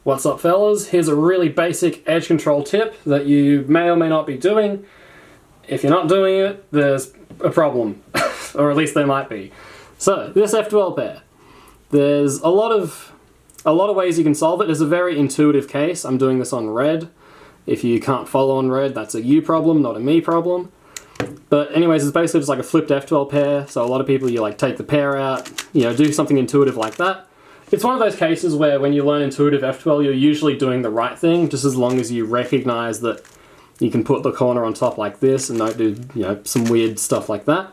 What's up fellas? Here's a really basic edge control tip that you may or may not be doing. If you're not doing it, there's a problem, or at least there might be. So, this F12 pair. There's a lot of ways you can solve it. It's a very intuitive case. I'm doing this on red. If you can't follow on red, that's a you problem, not a me problem. But anyways, it's basically just like a flipped F12 pair. So a lot of people, you like take the pair out, you know, do something intuitive like that. It's one of those cases where when you learn intuitive F12, you're usually doing the right thing, just as long as you recognize that you can put the corner on top like this and not do, you know, some weird stuff like that.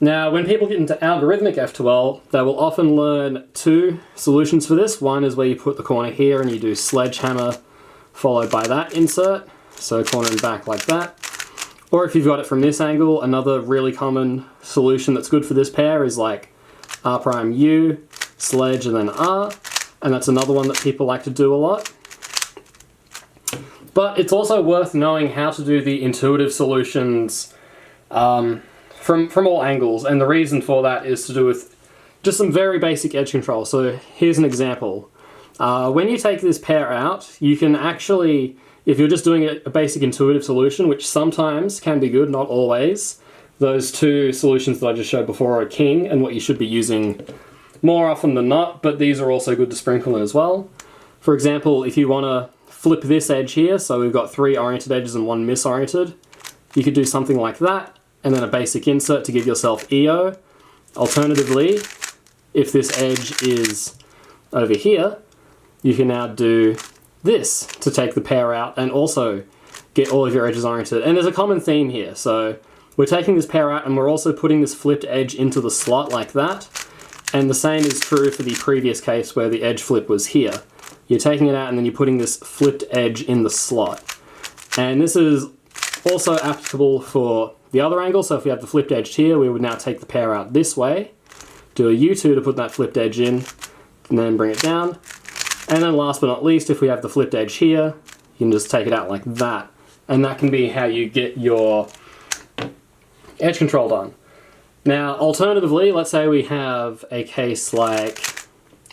Now, when people get into algorithmic F12, they will often learn two solutions for this. One is where you put the corner here and you do sledgehammer followed by that insert, so corner and back like that. Or if you've got it from this angle, another really common solution that's good for this pair is like R prime U, sledge and then R, and that's another one that people like to do a lot. But it's also worth knowing how to do the intuitive solutions from all angles, and the reason for that is to do with just some very basic edge control. So here's an example. When you take this pair out, you can actually, if you're just doing a basic intuitive solution, which sometimes can be good, not always, those two solutions that I just showed before are king and what you should be using more often than not, but these are also good to sprinkle in as well. For example, if you want to flip this edge here, so we've got 3 oriented edges and 1 misoriented, you could do something like that, and then a basic insert to give yourself EO. Alternatively, if this edge is over here, you can now do this to take the pair out and also get all of your edges oriented. And there's a common theme here. So we're taking this pair out and we're also putting this flipped edge into the slot like that. And the same is true for the previous case where the edge flip was here. You're taking it out and then you're putting this flipped edge in the slot. And this is also applicable for the other angle. So if we have the flipped edge here, we would now take the pair out this way, do a U2 to put that flipped edge in, and then bring it down. And then last but not least, if we have the flipped edge here, you can just take it out like that. And that can be how you get your edge control done. Now, alternatively, let's say we have a case like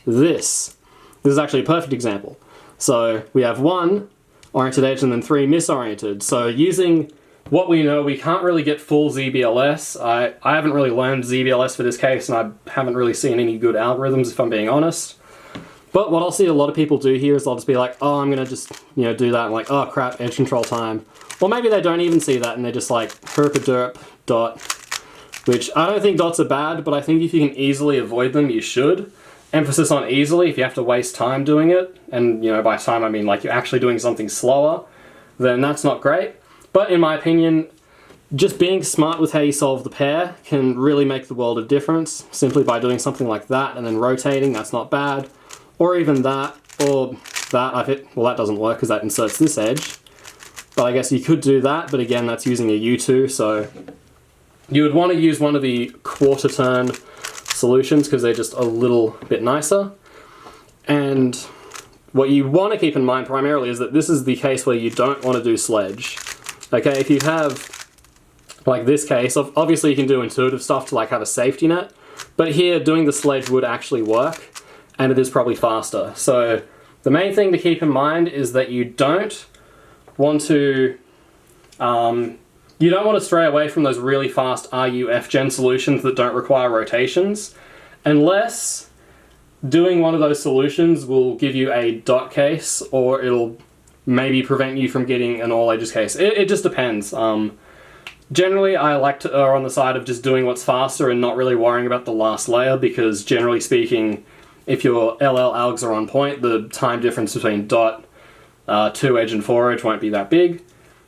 this. This is actually a perfect example. So we have 1 oriented edge and then 3 misoriented. So using what we know, we can't really get full ZBLS. I haven't really learned ZBLS for this case, and I haven't really seen any good algorithms, if I'm being honest. But what I'll see a lot of people do here is they'll just be like, oh, I'm gonna just, you know, do that, and like, oh crap, edge control time. Or maybe they don't even see that and they're just like, herp-a-derp, dot. Which I don't think dots are bad, but I think if you can easily avoid them, you should. Emphasis on easily. If you have to waste time doing it, and you know, by time I mean like you're actually doing something slower, then that's not great. But in my opinion, just being smart with how you solve the pair can really make the world of difference. Simply by doing something like that and then rotating, that's not bad. Or even that, or that, well that doesn't work because that inserts this edge. But I guess you could do that, but again that's using a U2, so you would want to use one of the quarter turn solutions because they're just a little bit nicer. And what you want to keep in mind primarily is that this is the case where you don't want to do sledge. Okay, if you have like this case, obviously you can do intuitive stuff to like have a safety net, but here doing the sledge would actually work, and it is probably faster. So the main thing to keep in mind is that you don't want to stray away from those really fast RUF gen solutions that don't require rotations, unless doing one of those solutions will give you a dot case, or it'll maybe prevent you from getting an all edges case. It just depends. Generally, I like to err on the side of just doing what's faster and not really worrying about the last layer, because generally speaking, if your LL algs are on point, the time difference between dot, 2 edge and 4 edge won't be that big.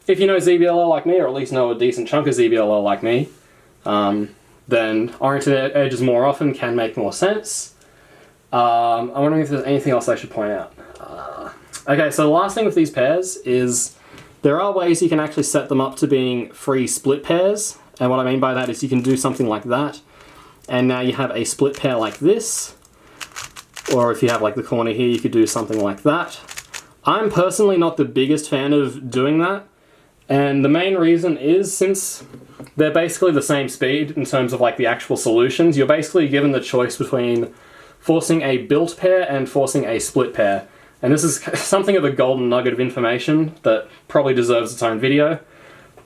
If you know ZBLL like me, or at least know a decent chunk of ZBLL like me, then oriented edges more often can make more sense. I'm wondering if there's anything else I should point out. Okay, so the last thing with these pairs is there are ways you can actually set them up to being free split pairs, and what I mean by that is you can do something like that, and now you have a split pair like this, or if you have like the corner here, you could do something like that. I'm personally not the biggest fan of doing that, and the main reason is since they're basically the same speed in terms of like the actual solutions, you're basically given the choice between forcing a built pair and forcing a split pair. And this is something of a golden nugget of information that probably deserves its own video.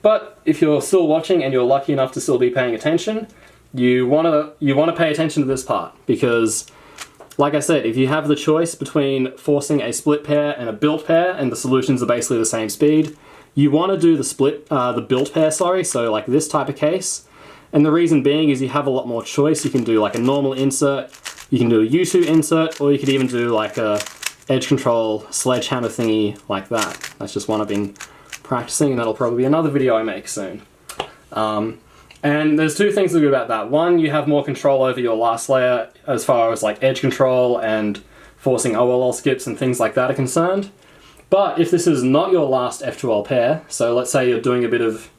But if you're still watching and you're lucky enough to still be paying attention, you want to pay attention to this part, because like I said, if you have the choice between forcing a split pair and a built pair, and the solutions are basically the same speed, you want to do the built pair, so like this type of case. And the reason being is you have a lot more choice. You can do like a normal insert, you can do a U2 insert, or you could even do like a edge control sledgehammer thingy like that. That's just one I've been practicing, and that'll probably be another video I make soon. And there's two things that are good about that. One, you have more control over your last layer as far as like edge control and forcing OLL skips and things like that are concerned. But if this is not your last F2L pair, so let's say you're doing a bit of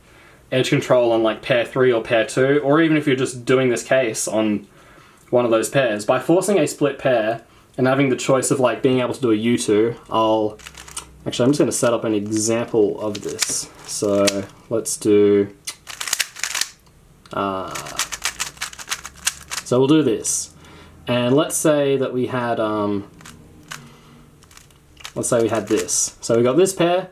edge control on like pair 3 or pair 2, or even if you're just doing this case on one of those pairs, by forcing a split pair and having the choice of like being able to do a U2, I'm just going to set up an example of this. So let's do, so we'll do this. And let's say that we had, this. So we got this pair,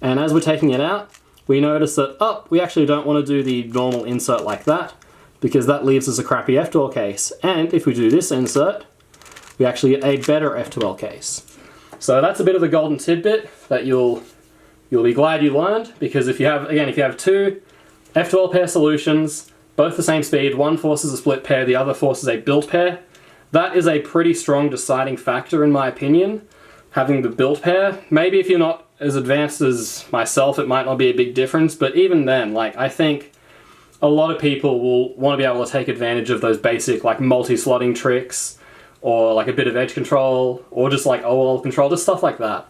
and as we're taking it out, we notice that, oh, we actually don't want to do the normal insert like that, because that leaves us a crappy F2L case. And if we do this insert, we actually get a better F2L case. So that's a bit of a golden tidbit that you'll be glad you learned, because if you have two F2L pair solutions, both the same speed, one forces a split pair, the other forces a built pair, that is a pretty strong deciding factor in my opinion, having the built pair. Maybe if you're not as advanced as myself, it might not be a big difference, but even then, like, I think a lot of people will want to be able to take advantage of those basic like multi-slotting tricks, or like a bit of edge control, or just like OL control, just stuff like that.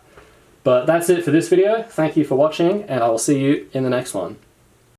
But that's it for this video. Thank you for watching, and I will see you in the next one.